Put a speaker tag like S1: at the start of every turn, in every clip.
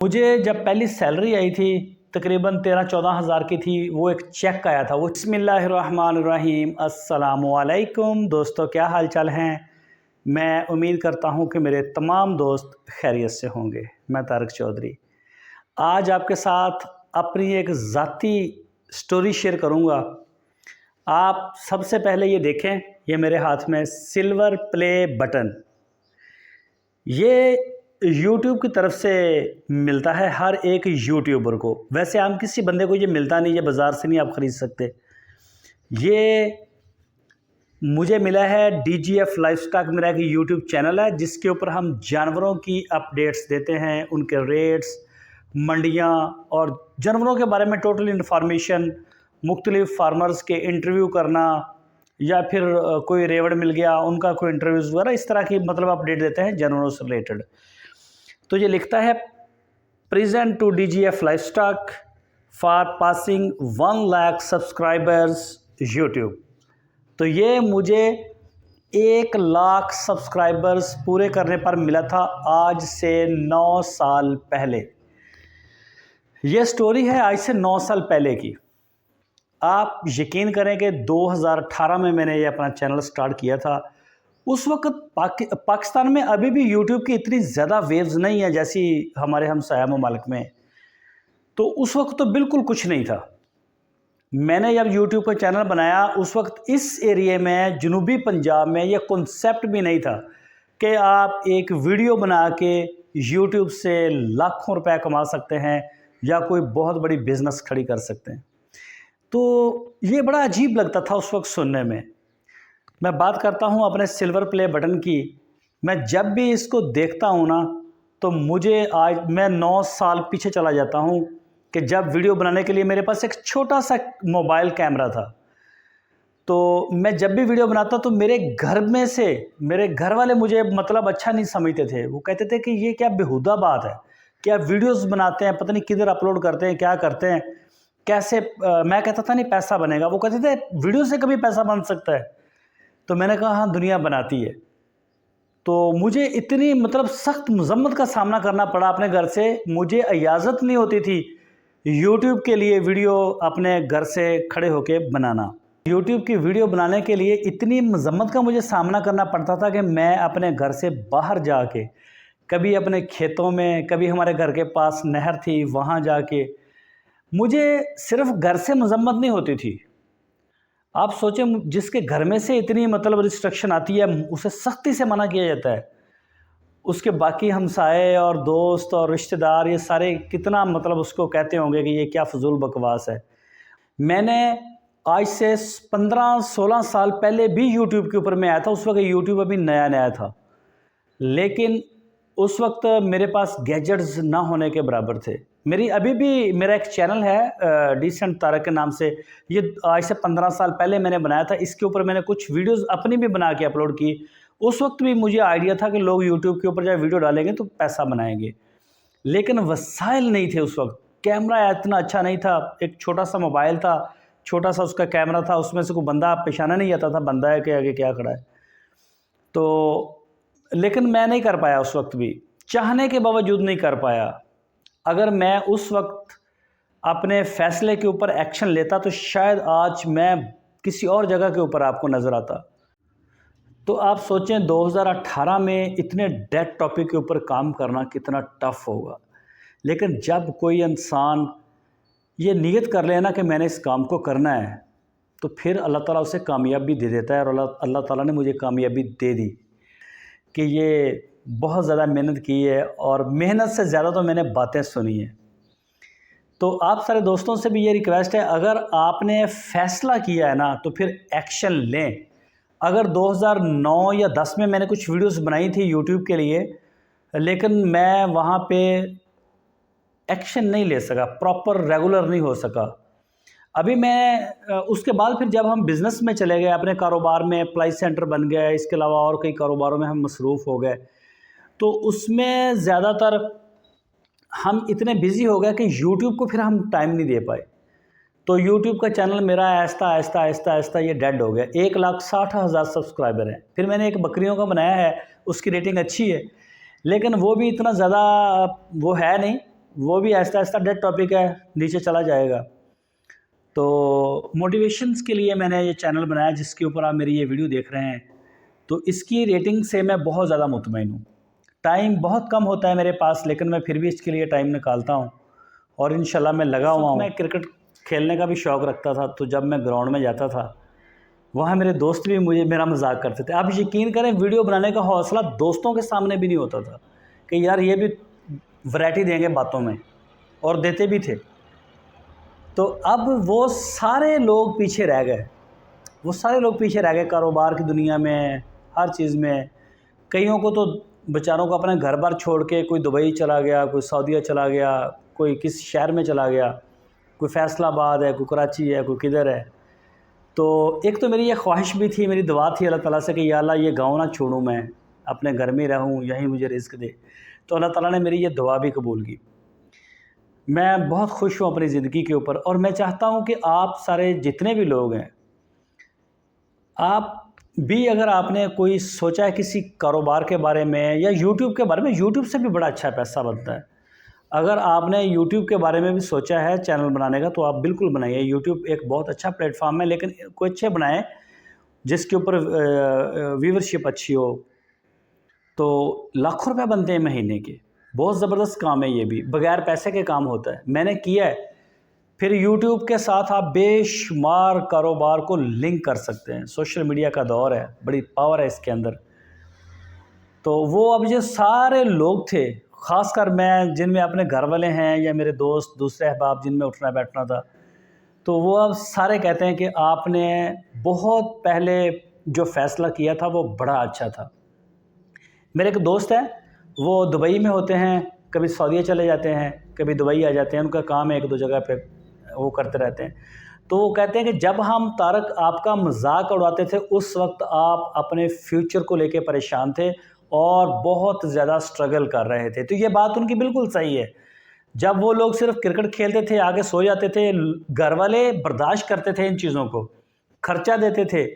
S1: मुझे जब पहली सैलरी आई थी तकरीबन 13-14 हज़ार की थी, वो एक चेक आया था। वो बिस्मिल्लाहिर्रहमानिर्रहीम, अस्सलामुअलैकुम दोस्तों, क्या हाल चाल हैं। मैं उम्मीद करता हूं कि मेरे तमाम दोस्त खैरियत से होंगे। मैं तारक चौधरी आज आपके साथ अपनी एक ज़ाती स्टोरी शेयर करूंगा। आप सबसे पहले ये देखें, ये मेरे हाथ में सिल्वर प्ले बटन, ये YouTube की तरफ से मिलता है हर एक यूट्यूबर को। वैसे आम किसी बंदे को ये मिलता नहीं, ये बाज़ार से नहीं आप ख़रीद सकते। ये मुझे मिला है DGF लाइफस्टॉक, मेरा एक YouTube चैनल है जिसके ऊपर हम जानवरों की अपडेट्स देते हैं, उनके रेट्स, मंडियाँ और जानवरों के बारे में टोटल इन्फॉर्मेशन, मुख्तलिफ फार्मर्स के इंटरव्यू करना, या फिर कोई रेवड़ मिल गया उनका कोई इंटरव्यूज़ वगैरह, इस तरह की मतलब अपडेट देते हैं जानवरों से रिलेटेड। तो ये लिखता है present to DGF livestock for passing 1 lakh subscribers YouTube. तो ये मुझे 1 लाख सब्सक्राइबर्स पूरे करने पर मिला था आज से 9 साल पहले। ये स्टोरी है आज से 9 साल पहले की। आप यकीन करें कि 2018 में मैंने ये अपना चैनल स्टार्ट किया था। उस वक्त पाकिस्तान में अभी भी यूट्यूब की इतनी ज़्यादा वेव्स नहीं है जैसी हमारे हमसाया ममालिक में। तो उस वक्त तो बिल्कुल कुछ नहीं था। मैंने जब यूट्यूब का चैनल बनाया उस वक्त इस एरिया में, जनूबी पंजाब में, यह कॉन्सेप्ट भी नहीं था कि आप एक वीडियो बना के यूट्यूब से लाखों रुपए कमा सकते हैं या कोई बहुत बड़ी बिज़नेस खड़ी कर सकते हैं। तो ये बड़ा अजीब लगता था उस वक्त सुनने में। मैं बात करता हूँ अपने सिल्वर प्ले बटन की। मैं जब भी इसको देखता हूँ ना, तो मुझे आज मैं 9 साल पीछे चला जाता हूँ कि जब वीडियो बनाने के लिए मेरे पास एक छोटा सा मोबाइल कैमरा था। तो मैं जब भी वीडियो बनाता तो मेरे घर में से मेरे घर वाले मुझे मतलब अच्छा नहीं समझते थे। वो कहते थे कि ये क्या बेहुदा बात है, क्या वीडियोस बनाते हैं, पता नहीं किधर अपलोड करते हैं, क्या करते हैं, कैसे। मैं कहता था नहीं पैसा बनेगा। वो कहते थे वीडियो से कभी पैसा बन सकता है। तो मैंने कहा हाँ, दुनिया बनाती है। तो मुझे इतनी मतलब सख्त मजम्मत का सामना करना पड़ा अपने घर से। मुझे इजाज़त नहीं होती थी यूट्यूब के लिए वीडियो अपने घर से खड़े होके बनाना। यूट्यूब की वीडियो बनाने के लिए इतनी मजम्मत का मुझे सामना करना पड़ता था कि मैं अपने घर से बाहर जाके, कभी अपने खेतों में, कभी हमारे घर के पास नहर थी वहाँ जाके, मुझे सिर्फ घर से मजम्मत नहीं होती थी। आप सोचें, जिसके घर में से इतनी मतलब रिस्ट्रिक्शन आती है, उसे सख्ती से मना किया जाता है, उसके बाकी हमसाए और दोस्त और रिश्तेदार ये सारे कितना मतलब उसको कहते होंगे कि ये क्या फजूल बकवास है। मैंने आज से 15-16 साल पहले भी यूट्यूब के ऊपर में आया था। उस वक्त यूट्यूब अभी नया नया था, लेकिन उस वक्त मेरे पास गैजेट्स ना होने के बराबर थे। अभी भी मेरा एक चैनल है डिसेंट तारक के नाम से। ये आज से 15 साल पहले मैंने बनाया था। इसके ऊपर मैंने कुछ वीडियोस अपनी भी बना के अपलोड की। उस वक्त भी मुझे आइडिया था कि लोग यूट्यूब के ऊपर जब वीडियो डालेंगे तो पैसा बनाएंगे, लेकिन वसाइल नहीं थे उस वक्त। कैमरा इतना अच्छा नहीं था, एक छोटा सा मोबाइल था, छोटा सा उसका कैमरा था, उसमें से कोई बंदा पहचाना नहीं जाता था बंदा है कि आगे क्या खड़ा है। तो लेकिन मैं नहीं कर पाया उस वक्त भी, चाहने के बावजूद नहीं कर पाया। अगर मैं उस वक्त अपने फ़ैसले के ऊपर एक्शन लेता तो शायद आज मैं किसी और जगह के ऊपर आपको नज़र आता। तो आप सोचें 2018 में इतने डेड टॉपिक के ऊपर काम करना कितना टफ़ होगा। लेकिन जब कोई इंसान ये नीयत कर लेना कि मैंने इस काम को करना है, तो फिर अल्लाह ताला उसे कामयाबी दे देता है। और अल्लाह ताला ने मुझे कामयाबी दे दी कि ये बहुत ज़्यादा मेहनत की है, और मेहनत से ज़्यादा तो मैंने बातें सुनी हैं। तो आप सारे दोस्तों से भी ये रिक्वेस्ट है, अगर आपने फ़ैसला किया है ना तो फिर एक्शन लें। अगर 2009 या 10 में मैंने कुछ वीडियोस बनाई थी यूट्यूब के लिए, लेकिन मैं वहाँ पे एक्शन नहीं ले सका, प्रॉपर रेगुलर नहीं हो सका। अभी मैं उसके बाद फिर जब हम बिज़नेस में चले गए, अपने कारोबार में अप्लाई सेंटर बन गया, इसके अलावा और कई कारोबारों में हम मसरूफ़ हो गए, तो उसमें ज़्यादातर हम इतने बिज़ी हो गए कि यूट्यूब को फिर हम टाइम नहीं दे पाए। तो यूट्यूब का चैनल मेरा आहिस्ता ये डेड हो गया। 1,60,000 सब्सक्राइबर हैं। फिर मैंने एक बकरियों का बनाया है, उसकी रेटिंग अच्छी है, लेकिन वो भी इतना ज़्यादा वो है नहीं وہ بھی آہستہ آہستہ ڈیڈ ٹاپک ہے، نیچے چلا جائے گا۔ تو موٹیویشنز کے لیے میں نے یہ چینل بنایا جس کے اوپر آپ میری یہ ویڈیو دیکھ رہے ہیں، تو اس کی ریٹنگ سے میں بہت زیادہ مطمئن ہوں۔ ٹائم بہت کم ہوتا ہے میرے پاس، لیکن میں پھر بھی اس کے لیے ٹائم نکالتا ہوں اور انشاءاللہ میں لگا ہوا ہوں۔ میں کرکٹ کھیلنے کا بھی شوق رکھتا تھا، تو جب میں گراؤنڈ میں جاتا تھا وہاں میرے دوست بھی میرا مذاق کرتے تھے۔ آپ یقین کریں ویڈیو بنانے کا حوصلہ دوستوں کے سامنے بھی نہیں ہوتا تھا کہ یار یہ بھی ورائٹی دیں گے باتوں میں، اور دیتے بھی تھے۔ تو اب وہ سارے لوگ پیچھے رہ گئے، کاروبار کی دنیا میں، ہر چیز میں۔ کئیوں کو تو بیچاروں کو اپنے گھر بار چھوڑ کے کوئی دبئی چلا گیا، کوئی سعودیہ چلا گیا، کوئی کس شہر میں چلا گیا، کوئی فیصل آباد ہے، کوئی کراچی ہے، کوئی کدھر ہے۔ تو ایک تو میری یہ خواہش بھی تھی، میری دعا تھی اللہ تعالیٰ سے کہ یا اللہ یہ گاؤں نہ چھوڑوں، میں اپنے گھر میں رہوں، یہیں مجھے رزق دے۔ تو اللہ تعالیٰ نے میری یہ دعا بھی قبول کی۔ میں بہت خوش ہوں اپنی زندگی کے اوپر، اور میں چاہتا ہوں کہ آپ سارے جتنے بھی لوگ ہیں، آپ بھی اگر آپ نے کوئی سوچا ہے کسی کاروبار کے بارے میں یا یوٹیوب کے بارے میں، یوٹیوب سے بھی بڑا اچھا پیسہ بنتا ہے۔ اگر آپ نے یوٹیوب کے بارے میں بھی سوچا ہے چینل بنانے کا تو آپ بالکل بنائیے۔ یوٹیوب ایک بہت اچھا پلیٹ فارم ہے، لیکن کوئی اچھے بنائیں جس کے اوپر ویورشپ اچھی ہو۔ تو لاکھوں روپے بنتے ہیں مہینے کے، بہت زبردست کام ہے، یہ بھی بغیر پیسے کے کام ہوتا ہے، میں نے کیا ہے۔ پھر یوٹیوب کے ساتھ آپ بے شمار کاروبار کو لنک کر سکتے ہیں۔ سوشل میڈیا کا دور ہے، بڑی پاور ہے اس کے اندر۔ تو وہ اب جو سارے لوگ تھے، خاص کر میں جن میں اپنے گھر والے ہیں یا میرے دوست دوسرے احباب جن میں اٹھنا بیٹھنا تھا، تو وہ اب سارے کہتے ہیں کہ آپ نے بہت پہلے جو فیصلہ کیا تھا وہ بڑا اچھا تھا۔ میرے ایک دوست ہیں، وہ دبئی میں ہوتے ہیں، کبھی سعودیہ چلے جاتے ہیں، کبھی دبئی آ جاتے ہیں، ان کا کام ہے ایک دو جگہ پہ وہ کرتے رہتے ہیں۔ تو وہ کہتے ہیں کہ جب ہم طارق آپ کا مذاق اڑاتے تھے اس وقت آپ اپنے فیوچر کو لے کے پریشان تھے اور بہت زیادہ سٹرگل کر رہے تھے۔ تو یہ بات ان کی بالکل صحیح ہے۔ جب وہ لوگ صرف کرکٹ کھیلتے تھے، آگے سو جاتے تھے، گھر والے برداشت کرتے تھے ان چیزوں کو، خرچہ دیتے تھے۔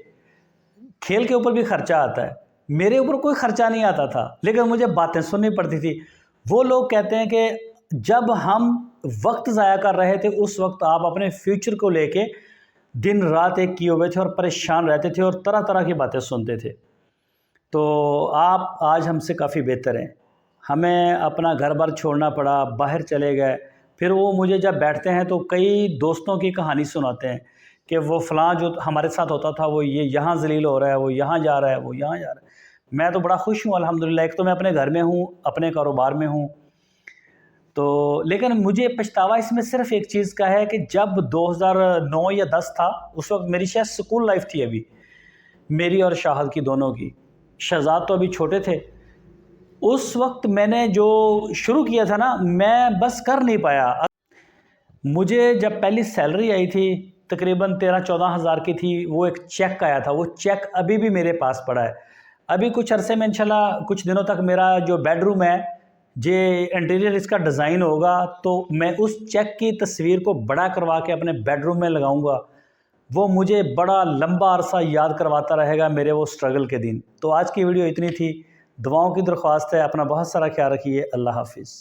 S1: کھیل کے اوپر بھی خرچہ آتا ہے، میرے اوپر کوئی خرچہ نہیں آتا تھا، لیکن مجھے باتیں سننی پڑتی تھی۔ وہ لوگ کہتے ہیں کہ جب ہم وقت ضائع کر رہے تھے اس وقت آپ اپنے فیوچر کو لے کے دن رات ایک کیے ہوئے تھے اور پریشان رہتے تھے اور طرح طرح کی باتیں سنتے تھے۔ تو آپ آج ہم سے کافی بہتر ہیں۔ ہمیں اپنا گھر بار چھوڑنا پڑا، باہر چلے گئے۔ پھر وہ مجھے جب بیٹھتے ہیں تو کئی دوستوں کی کہانی سناتے ہیں کہ وہ فلاں جو ہمارے ساتھ ہوتا تھا وہ یہ یہاں ذلیل ہو رہا ہے، وہ یہاں جا رہا ہے، وہ یہاں جا رہا ہے۔ میں تو بڑا خوش ہوں الحمدللہ۔ ایک تو میں اپنے گھر میں ہوں، اپنے کاروبار میں ہوں، تو لیکن مجھے پچھتاوا اس میں صرف ایک چیز کا ہے کہ جب 2009 یا 10 تھا، اس وقت میری شاید سکول لائف تھی ابھی، میری اور شاہد کی دونوں کی۔ شہزاد تو ابھی چھوٹے تھے۔ اس وقت میں نے جو شروع کیا تھا نا، میں بس کر نہیں پایا۔ مجھے جب پہلی سیلری آئی تھی تقریباً 13-14 ہزار کی تھی، وہ ایک چیک آیا تھا، وہ چیک ابھی بھی میرے پاس پڑا ہے۔ ابھی کچھ عرصے میں انشاءاللہ کچھ دنوں تک میرا جو بیڈ روم ہے، انٹیریئر اس کا ڈیزائن ہوگا، تو میں اس چیک کی تصویر کو بڑا کروا کے اپنے بیڈ روم میں لگاؤں گا۔ وہ مجھے بڑا لمبا عرصہ یاد کرواتا رہے گا میرے وہ سٹرگل کے دن۔ تو آج کی ویڈیو اتنی تھی، دعاؤں کی درخواست ہے، اپنا بہت سارا خیال رکھیے، اللہ حافظ۔